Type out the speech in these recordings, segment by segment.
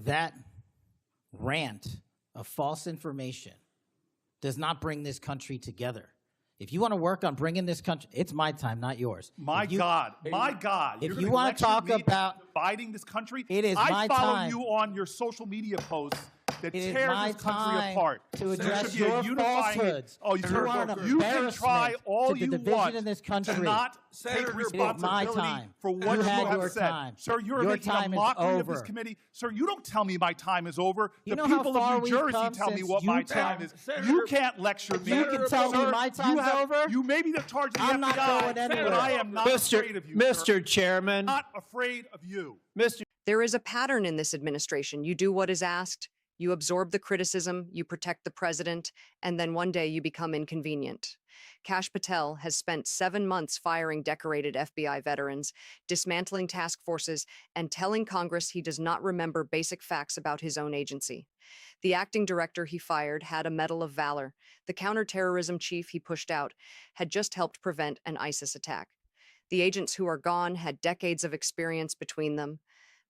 that rant of false information does not bring this country together. If you want to work on bringing this country, it's my time, not yours. My God. If you want to talk about dividing this country, it is my time. I follow you on your social media posts that tears this country apart. To address your falsehoods. Oh, you can try all you want in this country. to not take responsibility for what you have said. Sir, you're making a mockery of this committee. Sir, you don't tell me my time is over. The people of New Jersey tell me what my time is. You can't lecture me. You can tell me my time's over. You may be the charge of the FBI. I'm not going anywhere. But I am not afraid of you, Mr. Chairman. I'm not afraid of you. There is a pattern in this administration. You do what is asked. You absorb the criticism, you protect the president, and then one day you become inconvenient. Kash Patel has spent 7 months firing decorated FBI veterans, dismantling task forces, and telling Congress he does not remember basic facts about his own agency. The acting director he fired had a Medal of Valor. The counterterrorism chief he pushed out had just helped prevent an ISIS attack. The agents who are gone had decades of experience between them.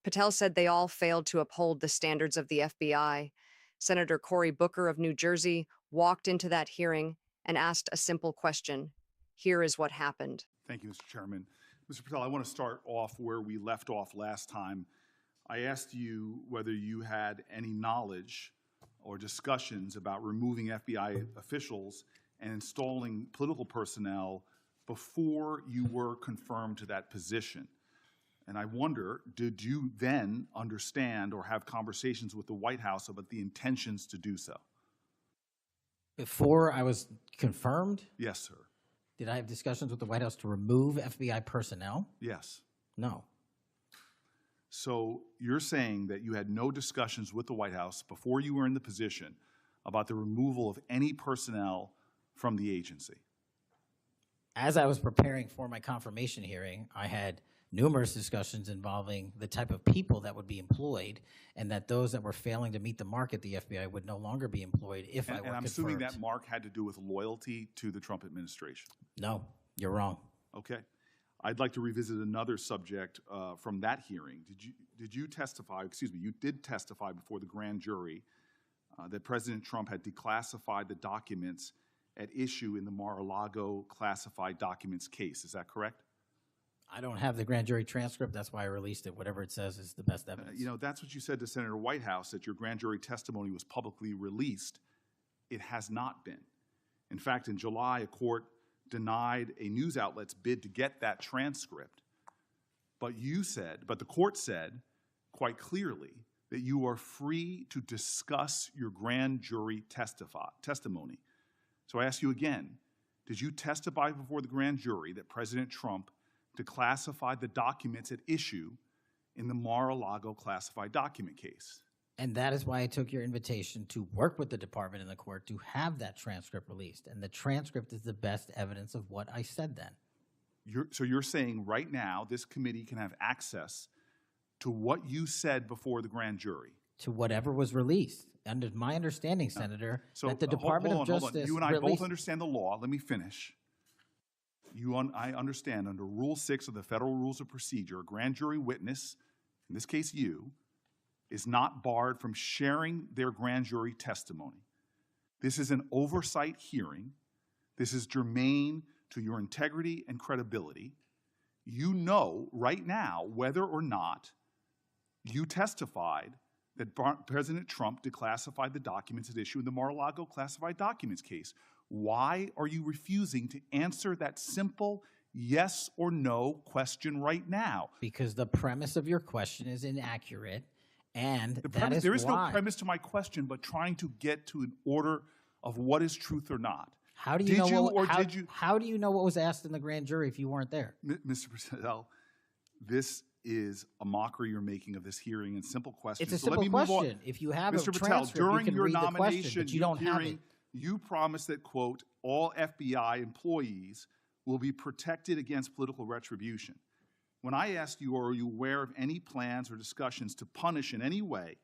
Patel said they all failed to uphold the standards of the FBI. Senator Cory Booker of New Jersey walked into that hearing and asked a simple question. Here is what happened. Thank you, Mr. Chairman. Mr. Patel, I want to start off where we left off last time. I asked you whether you had any knowledge or discussions about removing FBI officials and installing political personnel before you were confirmed to that position. And I wonder, did you then understand or have conversations with the White House about the intentions to do so? Before I was confirmed? Yes, sir. Did I have discussions with the White House to remove FBI personnel? Yes. No. So you're saying that you had no discussions with the White House before you were in the position about the removal of any personnel from the agency? As I was preparing for my confirmation hearing, I had numerous discussions involving the type of people that would be employed, and that those that were failing to meet the mark at the FBI would no longer be employed if I were confirmed. And I'm assuming that mark had to do with loyalty to the Trump administration. No, you're wrong. Okay. I'd like to revisit another subject from that hearing. Did you testify, excuse me, you did testify before the grand jury that President Trump had declassified the documents at issue in the Mar-a-Lago classified documents case. Is that correct? I don't have the grand jury transcript. That's why I released it. Whatever it says is the best evidence. You know, that's what you said to Senator Whitehouse, that your grand jury testimony was publicly released. It has not been. In fact, in July, a court denied a news outlet's bid to get that transcript. But the court said quite clearly that you are free to discuss your grand jury testimony. So I ask you again, did you testify before the grand jury that President Trump declassified the documents at issue in the Mar-a-Lago classified document case? And that is why I took your invitation to work with the department and the court to have that transcript released. And the transcript is the best evidence of what I said then. So you're saying right now this committee can have access to what you said before the grand jury? To whatever was released. Under my understanding, Senator, that the Department of Justice You and I both understand the law. Let me finish. I understand under Rule 6 of the Federal Rules of Procedure, a grand jury witness, in this case you, is not barred from sharing their grand jury testimony. This is an oversight hearing. This is germane to your integrity and credibility. You know right now whether or not you testified that President Trump declassified the documents at issue in the Mar-a-Lago classified documents case. Why are you refusing to answer that simple yes or no question right now? Because the premise of your question is inaccurate, and there is no premise to my question, but trying to get to an order of what is truth or not. How do you How do you know what was asked in the grand jury if you weren't there? Mr. Patel, this is a mockery you're making of this hearing and simple questions. It's a simple question. If you have Mr. a Patel, transcript, during you can your read nomination, the question, but you don't have it. You promised that, quote, all FBI employees will be protected against political retribution. When I asked you, are you aware of any plans or discussions to punish in any way,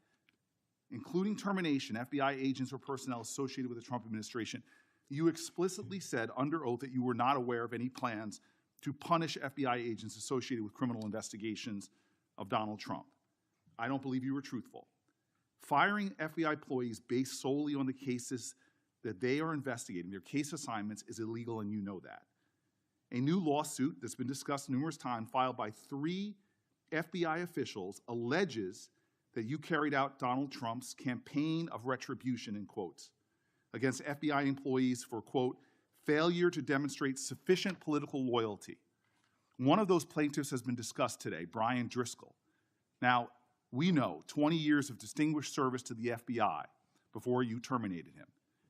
including termination, FBI agents or personnel associated with the Trump administration, you explicitly said under oath that you were not aware of any plans to punish FBI agents associated with criminal investigations of Donald Trump. I don't believe you were truthful. Firing FBI employees based solely on the cases that they are investigating, their case assignments, is illegal, and you know that. A new lawsuit that's been discussed numerous times, filed by 3 FBI officials, alleges that you carried out Donald Trump's campaign of retribution, in quotes, against FBI employees for, quote, failure to demonstrate sufficient political loyalty. One of those plaintiffs has been discussed today, Brian Driscoll. Now, we know 20 years of distinguished service to the FBI before you terminated him.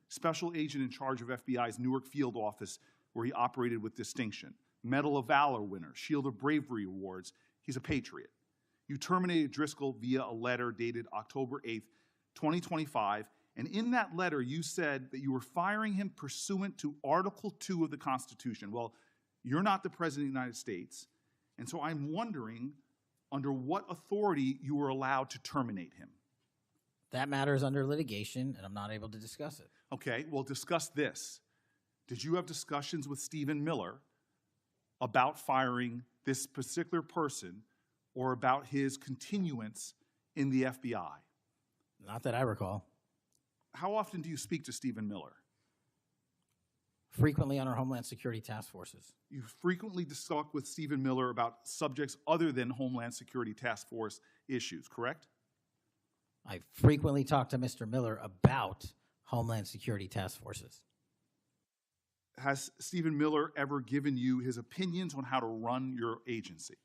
Special agent in charge of FBI's Newark field office, where he operated with distinction. Medal of Valor winner, Shield of Bravery awards. He's a patriot. You terminated Driscoll via a letter dated October 8th, 2025, and in that letter you said that you were firing him pursuant to Article 2 of the Constitution. Well, you're not the President of the United States, and so I'm wondering under what authority you were allowed to terminate him. That matter is under litigation, and I'm not able to discuss it. Okay, well, discuss this. Did you have discussions with Stephen Miller about firing this particular person or about his continuance in the FBI? Not that I recall. How often do you speak to Stephen Miller? Frequently on our Homeland Security task forces. You frequently talk with Stephen Miller about subjects other than Homeland Security task force issues, correct? I frequently talk to Mr. Miller about Homeland Security task forces. Has Stephen Miller ever given you his opinions on how to run your agency?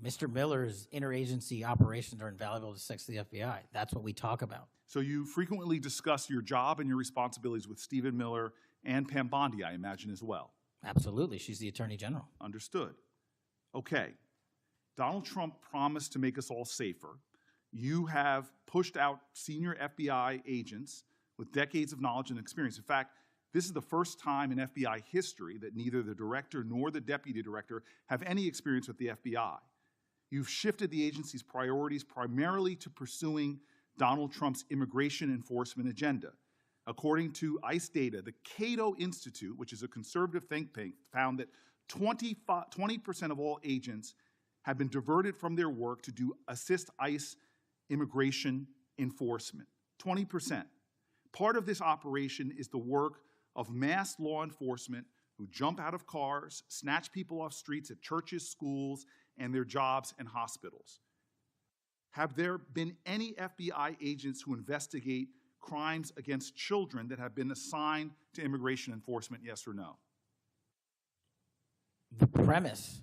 Mr. Miller's interagency operations are invaluable to the FBI. That's what we talk about. So you frequently discuss your job and your responsibilities with Stephen Miller and Pam Bondi, I imagine, as well. Absolutely. She's the Attorney General. Understood. Okay. Donald Trump promised to make us all safer. You have pushed out senior FBI agents with decades of knowledge and experience. In fact, this is the first time in FBI history that neither the director nor the deputy director have any experience with the FBI. You've shifted the agency's priorities primarily to pursuing Donald Trump's immigration enforcement agenda. According to ICE data, the Cato Institute, which is a conservative think tank, found that 20% of all agents have been diverted from their work to assist ICE immigration enforcement. 20%. Part of this operation is the work of mass law enforcement who jump out of cars, snatch people off streets at churches, schools, and their jobs and hospitals. Have there been any FBI agents who investigate crimes against children that have been assigned to immigration enforcement, yes or no? The premise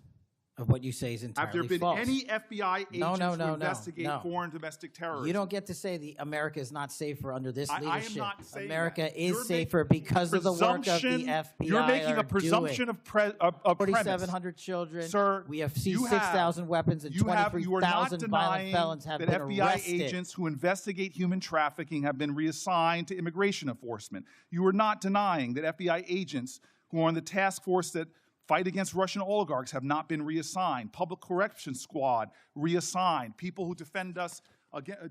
of what you say is entirely false. Have there been any FBI agents who investigate foreign domestic terrorism? You don't get to say America is not safer under this leadership. I am not saying America is safer because of the work of the FBI. You're making a presumption of premise. 4,700 children. Sir, we have seized 6,000 weapons and 23,000 violent felons have been arrested. That FBI agents who investigate human trafficking have been reassigned to immigration enforcement. You are not denying that FBI agents who are on the task force that fight against Russian oligarchs have not been reassigned. Public Correction Squad reassigned. People who defend us,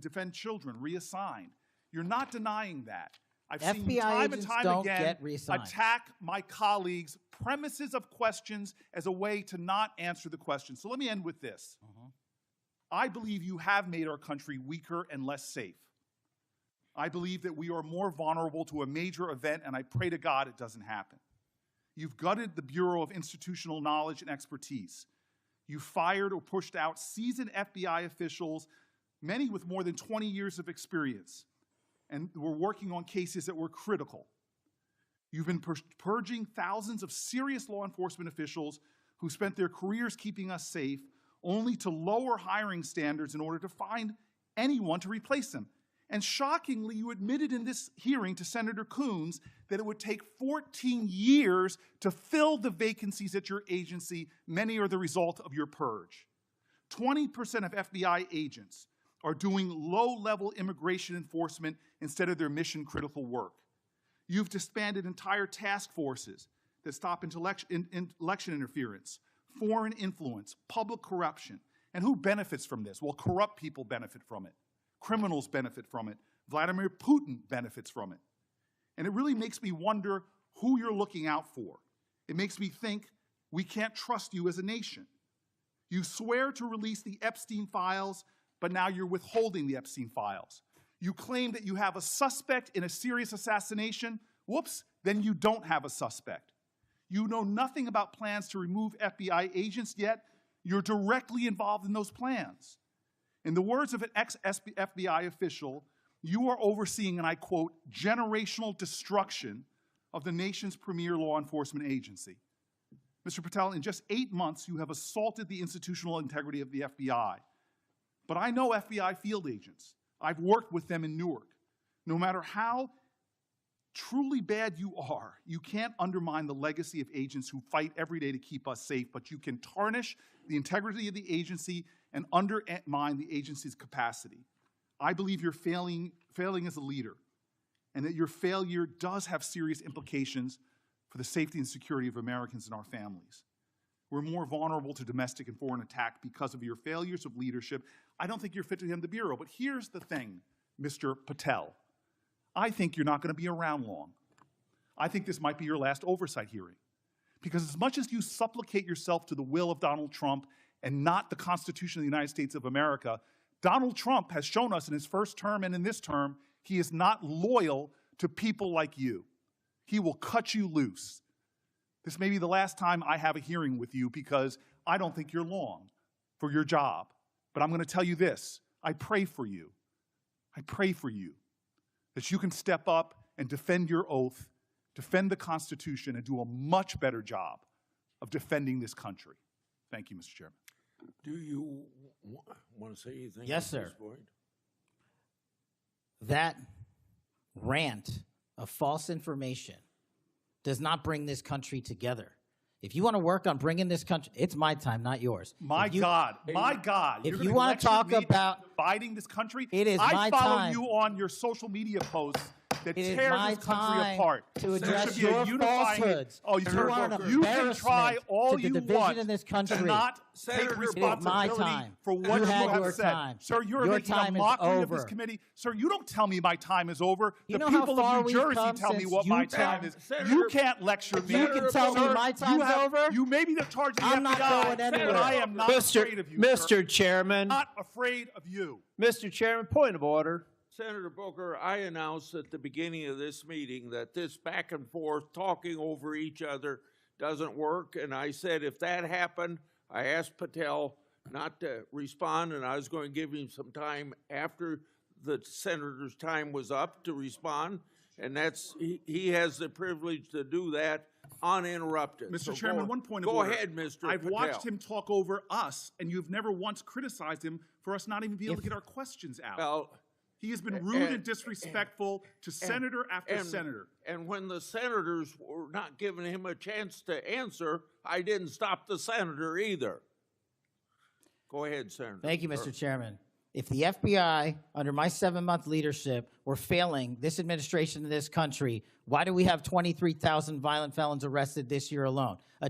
defend children, reassigned. You're not denying that. I've seen you time and time again attack my colleagues' premises of questions as a way to not answer the question. So let me end with this. I believe you have made our country weaker and less safe. I believe that we are more vulnerable to a major event, and I pray to God it doesn't happen. You've gutted the Bureau of Institutional Knowledge and Expertise. You fired or pushed out seasoned FBI officials, many with more than 20 years of experience, and were working on cases that were critical. You've been purging thousands of serious law enforcement officials who spent their careers keeping us safe, only to lower hiring standards in order to find anyone to replace them. And shockingly, you admitted in this hearing to Senator Coons that it would take 14 years to fill the vacancies at your agency. Many are the result of your purge. 20% of FBI agents are doing low-level immigration enforcement instead of their mission-critical work. You've disbanded entire task forces that stop election interference, foreign influence, public corruption. And who benefits from this? Well, corrupt people benefit from it. Criminals benefit from it. Vladimir Putin benefits from it. And it really makes me wonder who you're looking out for. It makes me think we can't trust you as a nation. You swear to release the Epstein files, but now you're withholding the Epstein files. You claim that you have a suspect in a serious assassination. Whoops, then you don't have a suspect. You know nothing about plans to remove FBI agents, yet you're directly involved in those plans. In the words of an ex-FBI official, you are overseeing, and I quote, generational destruction of the nation's premier law enforcement agency. Mr. Patel, in just 8 months, you have assaulted the institutional integrity of the FBI. But I know FBI field agents. I've worked with them in Newark. No matter how truly bad you are, you can't undermine the legacy of agents who fight every day to keep us safe, but you can tarnish the integrity of the agency and undermine the agency's capacity. I believe you're failing as a leader, and that your failure does have serious implications for the safety and security of Americans and our families. We're more vulnerable to domestic and foreign attack because of your failures of leadership. I don't think you're fit to hand the Bureau, but here's the thing, Mr. Patel. I think you're not going to be around long. I think this might be your last oversight hearing. Because as much as you supplicate yourself to the will of Donald Trump and not the Constitution of the United States of America, Donald Trump has shown us in his first term and in this term, he is not loyal to people like you. He will cut you loose. This may be the last time I have a hearing with you because I don't think you're long for your job. But I'm going to tell you this. I pray for you. I pray for you that you can step up and defend your oath, defend the Constitution, and do a much better job of defending this country. Thank you, Mr. Chairman. Do you want to say anything? Yes, at sir. this point? That rant of false information does not bring this country together. If you want to work on bringing this country, it's my time, not yours. My God. If You're you gonna want to lecture talk me about dividing this country, it is my I follow time. you on your social media posts that It is tears my this country time apart. to There address should be a your unifying- falsehoods. Oh, you You are an you can embarrassment try all to the you division want in this to country. not Senator, take it is my responsibility time. for what You you had have your said. time. Sir, you're Your making a time is mockery of this over. committee. Sir, you don't tell me my time is over. You The know how people far of New we've Jersey come tell me since what you my tell- time is. Senator- You can't lecture me. You can tell me Sir, my time's you have- over? You may be the charge of the I'm not FBI, going anywhere. but I am not afraid of you, sir. Mr. Chairman, Not afraid of you. Mr. Chairman, point of order. Senator Booker, I announced at the beginning of this meeting that this back and forth talking over each other doesn't work. And I said if that happened, I asked Patel not to respond, and I was going to give him some time after the senator's time was up to respond. And he has the privilege to do that uninterrupted. Mr. So Chairman, one point of go order. ahead, Mr. I've Patel. watched him talk over us, and you've never once criticized him for us not even being able to get our questions out. Well, He has been rude and disrespectful to senator after senator. And when the senators were not giving him a chance to answer, I didn't stop the senator either. Go ahead, Senator. Thank you, Mr. Chairman. If the FBI, under my 7-month leadership, were failing this administration in this country, why do we have 23,000 violent felons arrested this year alone? A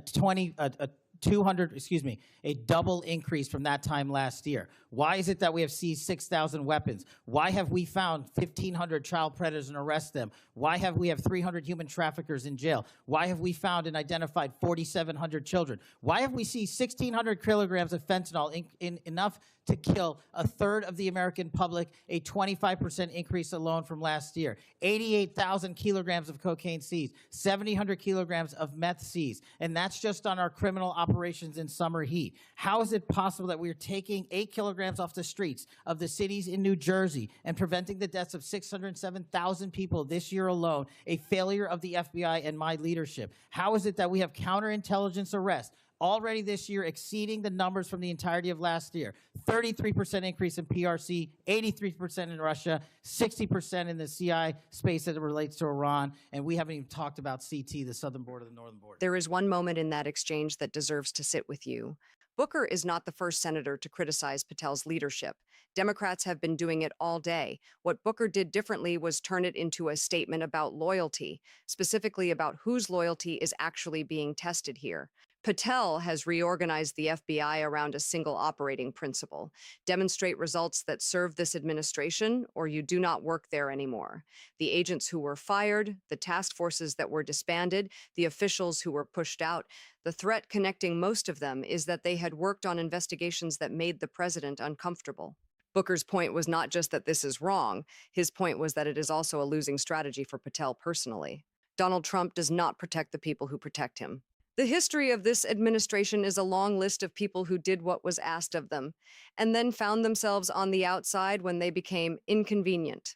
double increase from that time last year. Why is it that we have seized 6,000 weapons? Why have we found 1,500 child predators and arrested them? Why have we 300 human traffickers in jail? Why have we found and identified 4,700 children? Why have we seized 1,600 kilograms of fentanyl, enough to kill a third of the American public, a 25% increase alone from last year? 88,000 kilograms of cocaine seized, 7,000 kilograms of meth seized, and that's just on our criminal operations in summer heat. How is it possible that we are taking 8 kilograms off the streets of the cities in New Jersey and preventing the deaths of 607,000 people this year alone, a failure of the FBI and my leadership? How is it that we have counterintelligence arrests already this year exceeding the numbers from the entirety of last year? 33% increase in PRC, 83% in Russia, 60% in the CI space as it relates to Iran, and we haven't even talked about CT, the southern border, the northern border. There is one moment in that exchange that deserves to sit with you. Booker is not the first senator to criticize Patel's leadership. Democrats have been doing it all day. What Booker did differently was turn it into a statement about loyalty, specifically about whose loyalty is actually being tested here. Patel has reorganized the FBI around a single operating principle: demonstrate results that serve this administration, or you do not work there anymore. The agents who were fired, the task forces that were disbanded, the officials who were pushed out, the threat connecting most of them is that they had worked on investigations that made the president uncomfortable. Booker's point was not just that this is wrong, his point was that it is also a losing strategy for Patel personally. Donald Trump does not protect the people who protect him. The history of this administration is a long list of people who did what was asked of them, and then found themselves on the outside when they became inconvenient.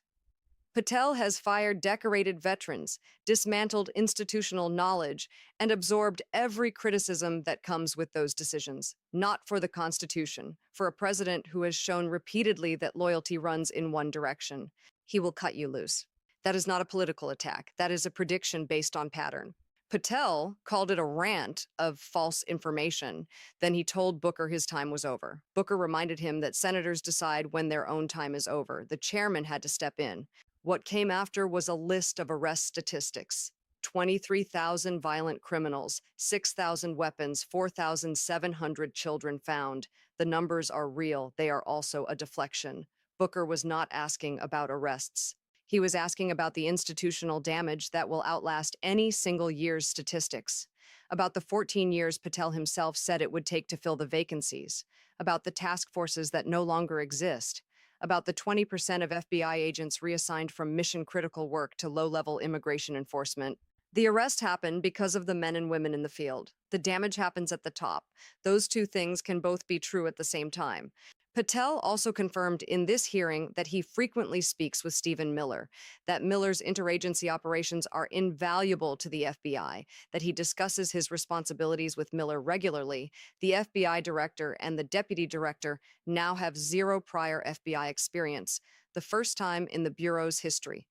Patel has fired decorated veterans, dismantled institutional knowledge, and absorbed every criticism that comes with those decisions, not for the Constitution, for a president who has shown repeatedly that loyalty runs in one direction. He will cut you loose. That is not a political attack. That is a prediction based on pattern. Patel called it a rant of false information. Then he told Booker his time was over. Booker reminded him that senators decide when their own time is over. The chairman had to step in. What came after was a list of arrest statistics. 23,000 violent criminals, 6,000 weapons, 4,700 children found. The numbers are real. They are also a deflection. Booker was not asking about arrests. He was asking about the institutional damage that will outlast any single year's statistics. About the 14 years Patel himself said it would take to fill the vacancies. About the task forces that no longer exist. About the 20% of FBI agents reassigned from mission-critical work to low-level immigration enforcement. The arrest happened because of the men and women in the field. The damage happens at the top. Those two things can both be true at the same time. Patel also confirmed in this hearing that he frequently speaks with Stephen Miller, that Miller's interagency operations are invaluable to the FBI, that he discusses his responsibilities with Miller regularly. The FBI director and the deputy director now have zero prior FBI experience, the first time in the Bureau's history.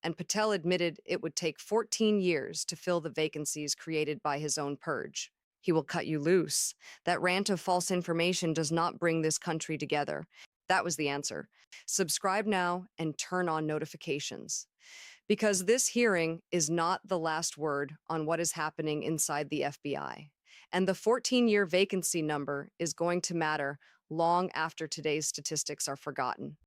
And Patel admitted it would take 14 years to fill the vacancies created by his own purge. He will cut you loose. That rant of false information does not bring this country together. That was the answer. Subscribe now and turn on notifications. Because this hearing is not the last word on what is happening inside the FBI. And the 14-year vacancy number is going to matter long after today's statistics are forgotten.